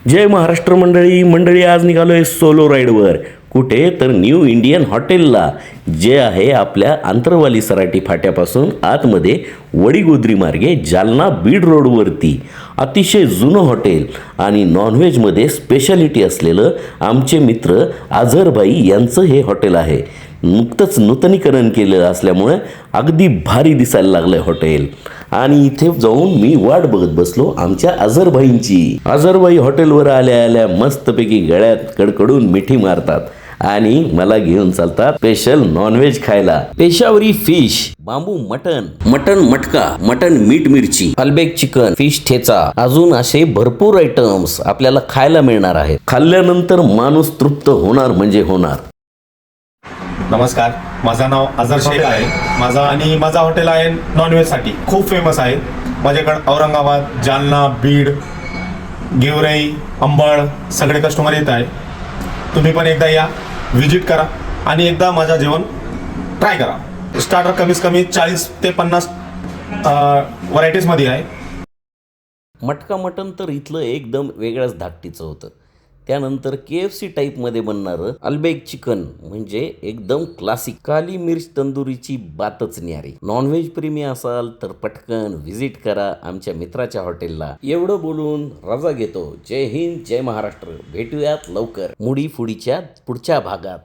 जय महाराष्ट्र मंडळी आज निघालोय सोलो राईडवर. कुठे तर न्यू इंडियन हॉटेलला, जे आहे आपल्या आंतरवाली सराटी फाट्यापासून आतमध्ये वडीगोद्री मार्गे जालना बीड रोडवरती. अतिशय जुनं हॉटेल आणि नॉनव्हेजमध्ये स्पेशालिटी असलेलं आमचे मित्र आझरबाई यांचं हे हॉटेल आहे. नुकतंच नूतनीकरण केलं असल्यामुळे अगदी भारी दिसायला लागलं हॉटेल. आणि इथे जाऊन मी वाट बघत बसलो आमच्या आझरबाईंची. आझरबाई हॉटेलवर आल्या आल्या मस्तपैकी गळ्यात कडकडून मिठी मारतात आणि मला घेऊन चालतात स्पेशल नॉनव्हेज खायला. पेशावरी फिश, बांबू मटन, मटन मटका, मटन मीठ मिरची, अल्बेक चिकन, फिश ठेचा, अजून असे भरपूर आयटम्स आपल्याला खायला मिळणार आहेत. खाल्ल्यानंतर माणूस तृप्त होणार म्हणजे होणार. नमस्कार, माझं नाव अझर शेख आहे. माझा हॉटेल आहे नॉनव्हेजसाठी खूप फेमस आहे. माझ्याकडे औरंगाबाद, जालना, बीड, गेवराई, अंबड सगळे कस्टमर येत आहे. तुम्ही पण एकदा या, व्हिजिट करा आणि एकदा माझं जेवण ट्राय करा. स्टार्टर कमीत कमी 40 ते 50 व्हरायटीजमध्ये आहे. मटका मटन तर इथलं एकदम वेगळ्याच धाकटीचं होतं. त्यानंतर KFC टाईपमध्ये बनणारं अल्बेक चिकन म्हणजे एकदम क्लासिक. काली मिर्च तंदुरीची बातच न्यारी. नॉनव्हेज प्रेमी असाल तर पटकन व्हिजिट करा आमच्या मित्राच्या हॉटेलला. एवढं बोलून रजा घेतो. जय हिंद, जय महाराष्ट्र. भेटूयात लवकर मुडी फुडीच्या पुढच्या भागात.